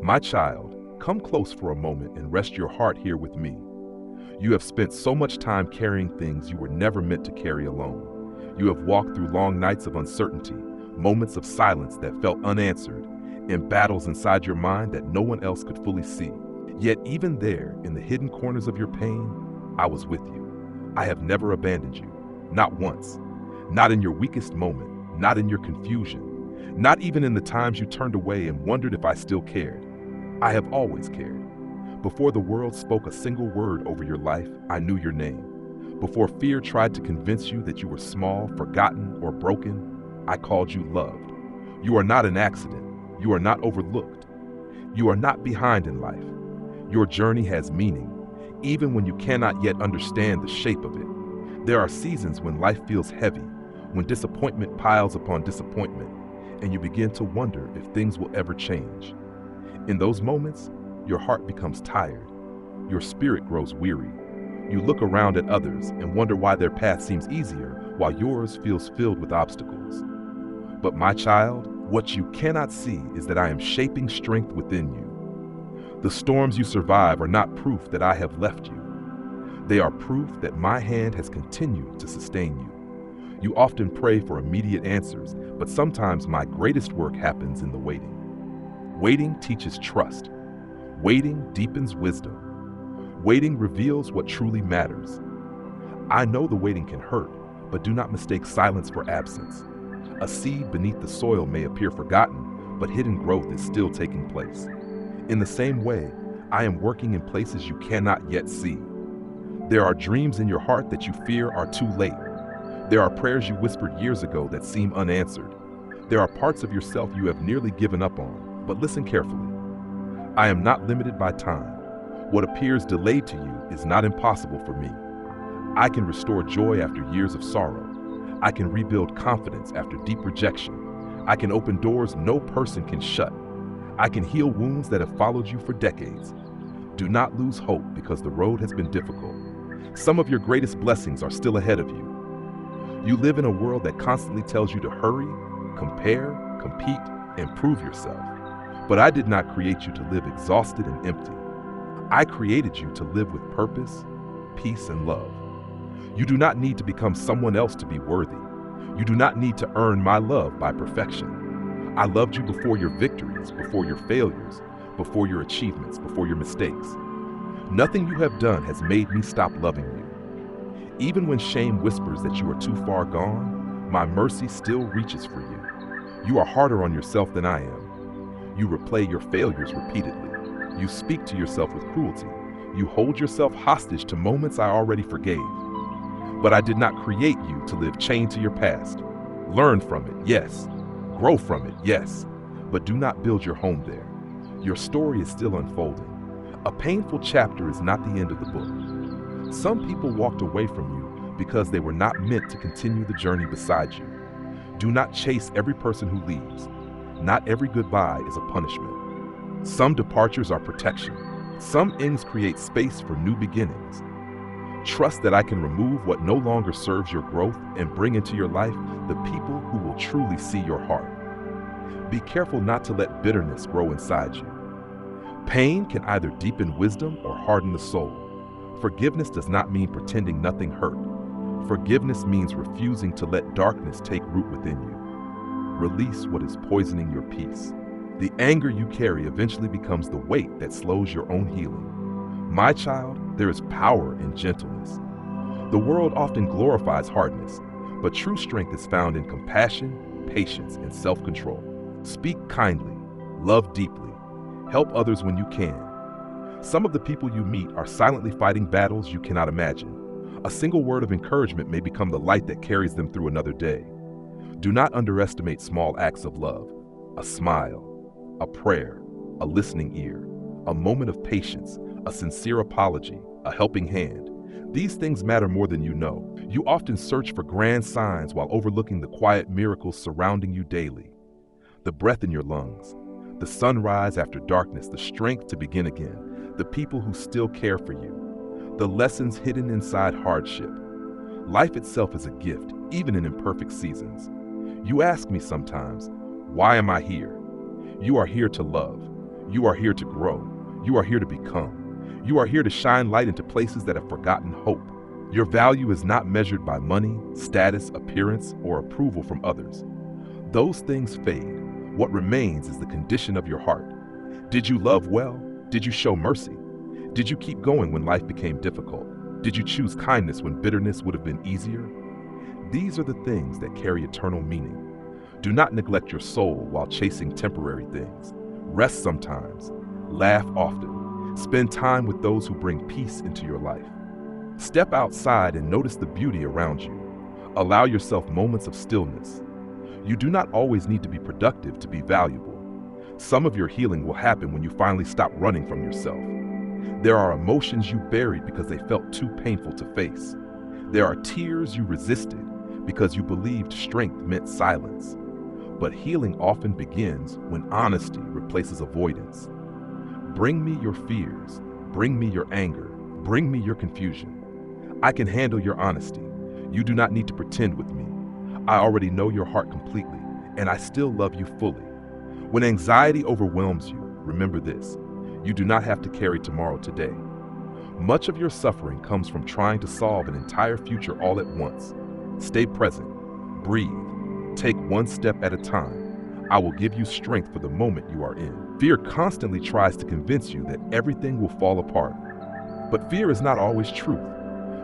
My child, come close for a moment and rest your heart here with me. You have spent so much time carrying things you were never meant to carry alone. You have walked through long nights of uncertainty, moments of silence that felt unanswered, and battles inside your mind that no one else could fully see. Yet even there, in the hidden corners of your pain, I was with you. I have never abandoned you, not once. Not in your weakest moment, not in your confusion, not even in the times you turned away and wondered if I still cared. I have always cared. Before the world spoke a single word over your life, I knew your name. Before fear tried to convince you that you were small, forgotten, or broken, I called you loved. You are not an accident. You are not overlooked. You are not behind in life. Your journey has meaning, even when you cannot yet understand the shape of it. There are seasons when life feels heavy, when disappointment piles upon disappointment, and you begin to wonder if things will ever change. In those moments, your heart becomes tired. Your spirit grows weary. You look around at others and wonder why their path seems easier while yours feels filled with obstacles. But my child, what you cannot see is that I am shaping strength within you. The storms you survive are not proof that I have left you. They are proof that my hand has continued to sustain you. You often pray for immediate answers, but sometimes my greatest work happens in the waiting. Waiting teaches trust. Waiting deepens wisdom. Waiting reveals what truly matters. I know the waiting can hurt, but do not mistake silence for absence. A seed beneath the soil may appear forgotten, but hidden growth is still taking place. In the same way, I am working in places you cannot yet see. There are dreams in your heart that you fear are too late. There are prayers you whispered years ago that seem unanswered. There are parts of yourself you have nearly given up on, but listen carefully. I am not limited by time. What appears delayed to you is not impossible for me. I can restore joy after years of sorrow. I can rebuild confidence after deep rejection. I can open doors no person can shut. I can heal wounds that have followed you for decades. Do not lose hope because the road has been difficult. Some of your greatest blessings are still ahead of you. You live in a world that constantly tells you to hurry, compare, compete, and prove yourself. But I did not create you to live exhausted and empty. I created you to live with purpose, peace, and love. You do not need to become someone else to be worthy. You do not need to earn my love by perfection. I loved you before your victories, before your failures, before your achievements, before your mistakes. Nothing you have done has made me stop loving you. Even when shame whispers that you are too far gone, my mercy still reaches for you. You are harder on yourself than I am. You replay your failures repeatedly. You speak to yourself with cruelty. You hold yourself hostage to moments I already forgave. But I did not create you to live chained to your past. Learn from it, yes. Grow from it, yes. But do not build your home there. Your story is still unfolding. A painful chapter is not the end of the book. Some people walked away from you because they were not meant to continue the journey beside you. Do not chase every person who leaves. Not every goodbye is a punishment. Some departures are protection. Some ends create space for new beginnings. Trust that I can remove what no longer serves your growth and bring into your life the people who will truly see your heart. Be careful not to let bitterness grow inside you. Pain can either deepen wisdom or harden the soul. Forgiveness does not mean pretending nothing hurt. Forgiveness means refusing to let darkness take root within you. Release what is poisoning your peace. The anger you carry eventually becomes the weight that slows your own healing. My child, there is power in gentleness. The world often glorifies hardness, but true strength is found in compassion, patience, and self-control. Speak kindly, love deeply, help others when you can. Some of the people you meet are silently fighting battles you cannot imagine. A single word of encouragement may become the light that carries them through another day. Do not underestimate small acts of love. A smile, a prayer, a listening ear, a moment of patience, a sincere apology, a helping hand. These things matter more than you know. You often search for grand signs while overlooking the quiet miracles surrounding you daily. The breath in your lungs, the sunrise after darkness, the strength to begin again, the people who still care for you, the lessons hidden inside hardship. Life itself is a gift, even in imperfect seasons. You ask me sometimes, why am I here? You are here to love. You are here to grow. You are here to become. You are here to shine light into places that have forgotten hope. Your value is not measured by money, status, appearance, or approval from others. Those things fade. What remains is the condition of your heart. Did you love well? Did you show mercy? Did you keep going when life became difficult? Did you choose kindness when bitterness would have been easier? These are the things that carry eternal meaning. Do not neglect your soul while chasing temporary things. Rest sometimes. Laugh often. Spend time with those who bring peace into your life. Step outside and notice the beauty around you. Allow yourself moments of stillness. You do not always need to be productive to be valuable. Some of your healing will happen when you finally stop running from yourself. There are emotions you buried because they felt too painful to face. There are tears you resisted because you believed strength meant silence. But healing often begins when honesty replaces avoidance. Bring me your fears. Bring me your anger. Bring me your confusion. I can handle your honesty. You do not need to pretend with me. I already know your heart completely, and I still love you fully. When anxiety overwhelms you, remember this: you do not have to carry tomorrow today. Much of your suffering comes from trying to solve an entire future all at once. Stay present. Breathe. Take one step at a time. I will give you strength for the moment you are in. Fear constantly tries to convince you that everything will fall apart. But fear is not always truth.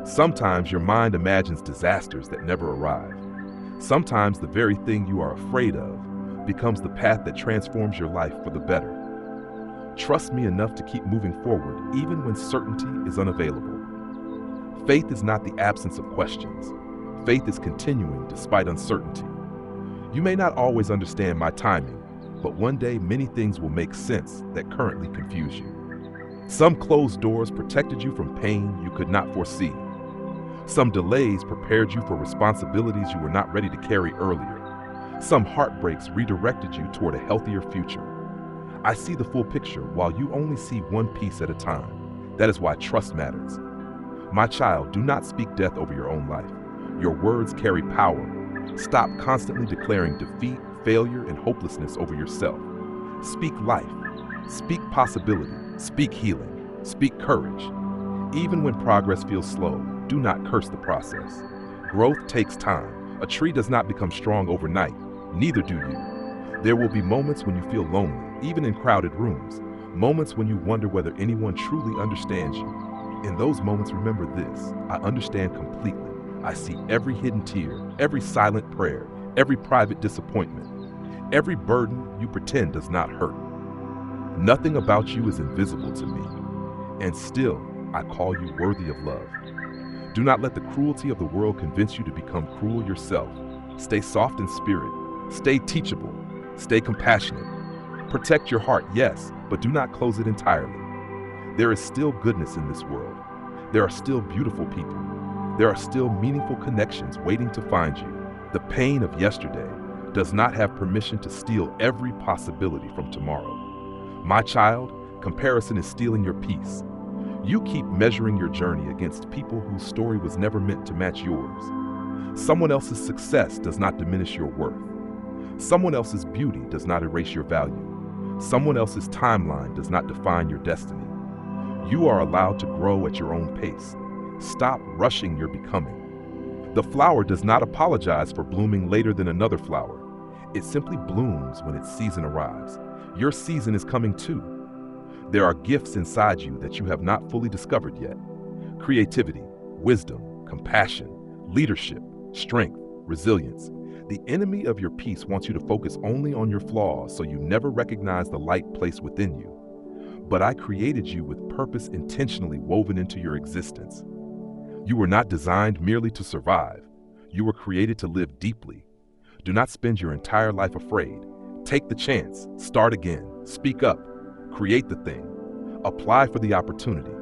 Sometimes your mind imagines disasters that never arrive. Sometimes the very thing you are afraid of becomes the path that transforms your life for the better. Trust me enough to keep moving forward even when certainty is unavailable. Faith is not the absence of questions. Faith is continuing despite uncertainty. You may not always understand my timing, but one day many things will make sense that currently confuse you. Some closed doors protected you from pain you could not foresee. Some delays prepared you for responsibilities you were not ready to carry earlier. Some heartbreaks redirected you toward a healthier future. I see the full picture while you only see one piece at a time. That is why trust matters. My child, do not speak death over your own life. Your words carry power. Stop constantly declaring defeat, failure, and hopelessness over yourself. Speak life. Speak possibility. Speak healing. Speak courage. Even when progress feels slow, do not curse the process. Growth takes time. A tree does not become strong overnight. Neither do you. There will be moments when you feel lonely, even in crowded rooms. Moments when you wonder whether anyone truly understands you. In those moments, remember this: I understand completely. I see every hidden tear, every silent prayer, every private disappointment, every burden you pretend does not hurt. Nothing about you is invisible to me, and still I call you worthy of love. Do not let the cruelty of the world convince you to become cruel yourself. Stay soft in spirit. Stay teachable. Stay compassionate. Protect your heart, yes, but do not close it entirely. There is still goodness in this world. There are still beautiful people. There are still meaningful connections waiting to find you. The pain of yesterday does not have permission to steal every possibility from tomorrow. My child, comparison is stealing your peace. You keep measuring your journey against people whose story was never meant to match yours. Someone else's success does not diminish your worth. Someone else's beauty does not erase your value. Someone else's timeline does not define your destiny. You are allowed to grow at your own pace. Stop rushing your becoming. The flower does not apologize for blooming later than another flower. It simply blooms when its season arrives. Your season is coming too. There are gifts inside you that you have not fully discovered yet. Creativity, wisdom, compassion, leadership, strength, resilience. The enemy of your peace wants you to focus only on your flaws so you never recognize the light placed within you. But I created you with purpose intentionally woven into your existence. You were not designed merely to survive. You were created to live deeply. Do not spend your entire life afraid. Take the chance. Start again. Speak up. Create the thing. Apply for the opportunity.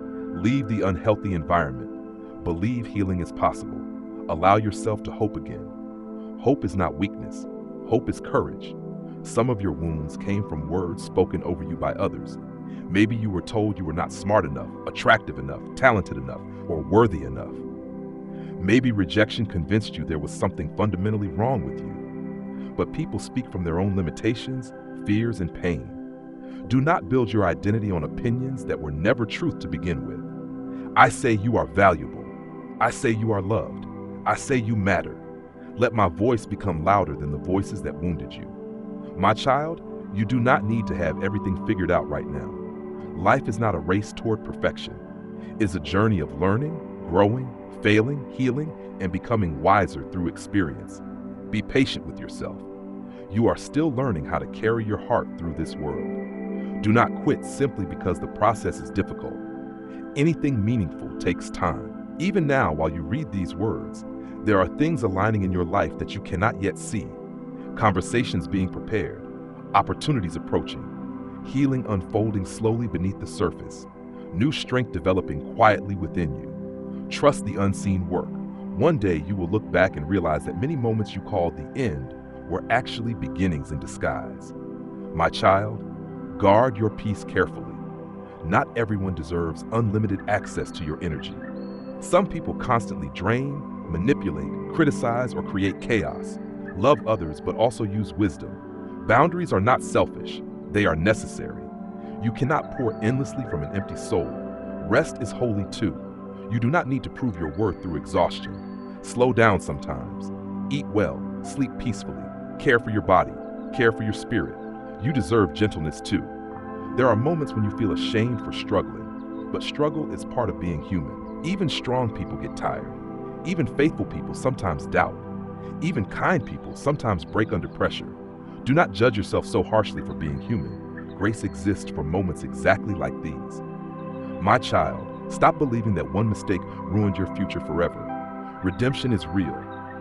Leave the unhealthy environment. Believe healing is possible. Allow yourself to hope again. Hope is not weakness. Hope is courage. Some of your wounds came from words spoken over you by others. Maybe you were told you were not smart enough, attractive enough, talented enough, or worthy enough. Maybe rejection convinced you there was something fundamentally wrong with you. But people speak from their own limitations, fears, and pain. Do not build your identity on opinions that were never truth to begin with. I say you are valuable. I say you are loved. I say you matter. Let my voice become louder than the voices that wounded you. My child, you do not need to have everything figured out right now. Life is not a race toward perfection. It is a journey of learning, growing, failing, healing, and becoming wiser through experience. Be patient with yourself. You are still learning how to carry your heart through this world. Do not quit simply because the process is difficult. Anything meaningful takes time. Even now, while you read these words, there are things aligning in your life that you cannot yet see. Conversations being prepared, opportunities approaching, healing unfolding slowly beneath the surface, new strength developing quietly within you. Trust the unseen work. One day you will look back and realize that many moments you called the end were actually beginnings in disguise. My child, guard your peace carefully. Not everyone deserves unlimited access to your energy. Some people constantly drain, manipulate, criticize, or create chaos. Love others, but also use wisdom. Boundaries are not selfish, they are necessary. You cannot pour endlessly from an empty soul. Rest is holy too. You do not need to prove your worth through exhaustion. Slow down sometimes. Eat well, sleep peacefully, care for your body, care for your spirit. You deserve gentleness too. There are moments when you feel ashamed for struggling, but struggle is part of being human. Even strong people get tired. Even faithful people sometimes doubt. Even kind people sometimes break under pressure. Do not judge yourself so harshly for being human. Grace exists for moments exactly like these. My child, stop believing that one mistake ruined your future forever. Redemption is real.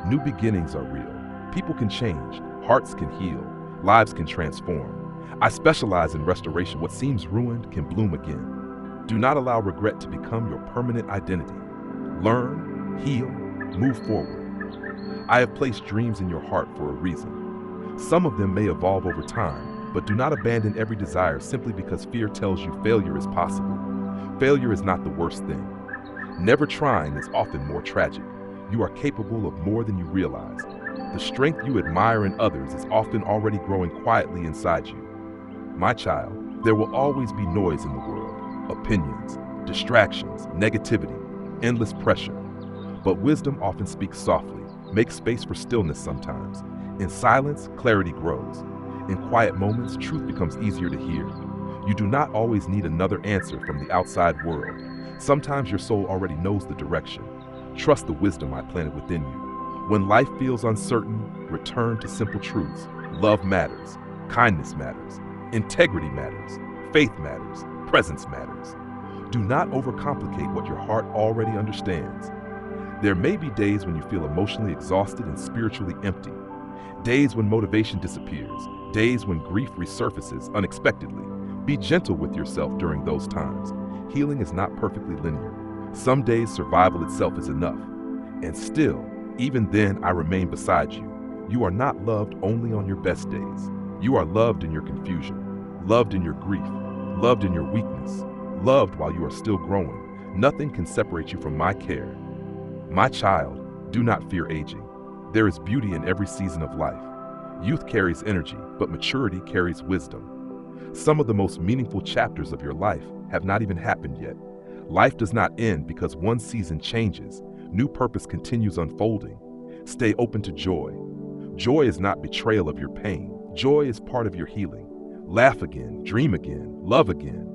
New beginnings are real. People can change. Hearts can heal. Lives can transform. I specialize in restoration. What seems ruined can bloom again. Do not allow regret to become your permanent identity. Learn, heal, move forward. I have placed dreams in your heart for a reason. Some of them may evolve over time, but do not abandon every desire simply because fear tells you failure is possible. Failure is not the worst thing. Never trying is often more tragic. You are capable of more than you realize. The strength you admire in others is often already growing quietly inside you. My child, there will always be noise in the world, opinions, distractions, negativity, endless pressure. But wisdom often speaks softly. Make space for stillness sometimes. In silence, clarity grows. In quiet moments, truth becomes easier to hear. You do not always need another answer from the outside world. Sometimes your soul already knows the direction. Trust the wisdom I planted within you. When life feels uncertain, return to simple truths. Love matters. Kindness matters. Integrity matters. Faith matters. Presence matters. Do not overcomplicate what your heart already understands. There may be days when you feel emotionally exhausted and spiritually empty. Days when motivation disappears. Days when grief resurfaces unexpectedly. Be gentle with yourself during those times. Healing is not perfectly linear. Some days survival itself is enough. And still, even then, I remain beside you. You are not loved only on your best days. You are loved in your confusion, loved in your grief, loved in your weakness, loved while you are still growing. Nothing can separate you from my care. My child, do not fear aging. There is beauty in every season of life. Youth carries energy, but maturity carries wisdom. Some of the most meaningful chapters of your life have not even happened yet. Life does not end because one season changes. New purpose continues unfolding. Stay open to joy. Joy is not betrayal of your pain. Joy is part of your healing. Laugh again, dream again, love again.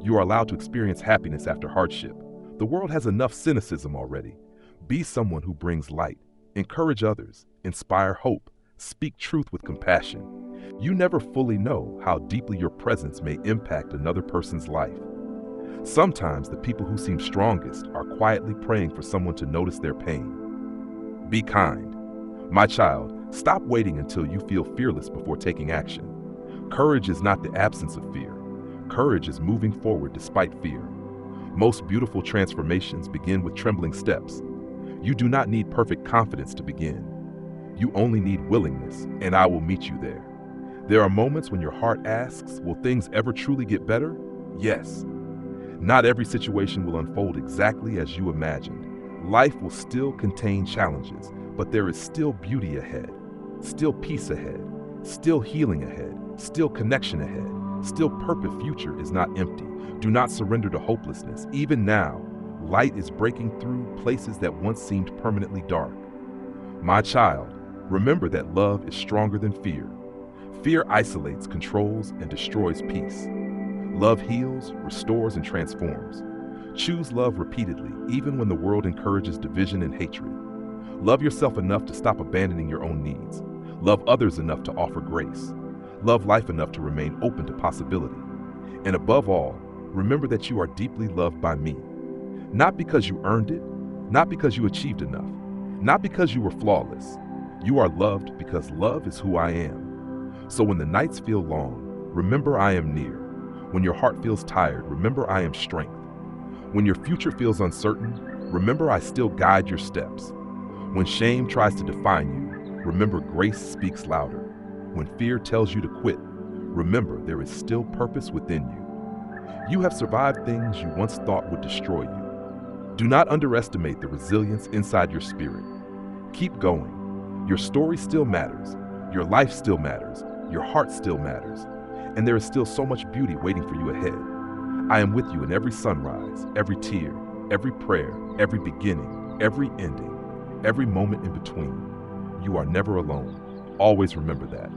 You are allowed to experience happiness after hardship. The world has enough cynicism already. Be someone who brings light. Encourage others. Inspire hope. Speak truth with compassion. You never fully know how deeply your presence may impact another person's life. Sometimes the people who seem strongest are quietly praying for someone to notice their pain. Be kind. My child, stop waiting until you feel fearless before taking action. Courage is not the absence of fear. Courage is moving forward despite fear. Most beautiful transformations begin with trembling steps. You do not need perfect confidence to begin. You only need willingness, and I will meet you there. There are moments when your heart asks, will things ever truly get better? Yes. Not every situation will unfold exactly as you imagined. Life will still contain challenges, but there is still beauty ahead, still peace ahead, still healing ahead, still connection ahead, still perfect future is not empty. Do not surrender to hopelessness. Even now, light is breaking through places that once seemed permanently dark. My child, remember that love is stronger than fear. Fear isolates, controls, and destroys peace. Love heals, restores, and transforms. Choose love repeatedly, even when the world encourages division and hatred. Love yourself enough to stop abandoning your own needs. Love others enough to offer grace. Love life enough to remain open to possibility. And above all, remember that you are deeply loved by me. Not because you earned it, not because you achieved enough, not because you were flawless. You are loved because love is who I am. So when the nights feel long, remember I am near. When your heart feels tired, remember I am strength. When your future feels uncertain, remember I still guide your steps. When shame tries to define you, remember grace speaks louder. When fear tells you to quit, remember there is still purpose within you. You have survived things you once thought would destroy you. Do not underestimate the resilience inside your spirit. Keep going. Your story still matters. Your life still matters. Your heart still matters. And there is still so much beauty waiting for you ahead. I am with you in every sunrise, every tear, every prayer, every beginning, every ending, every moment in between. You are never alone. Always remember that.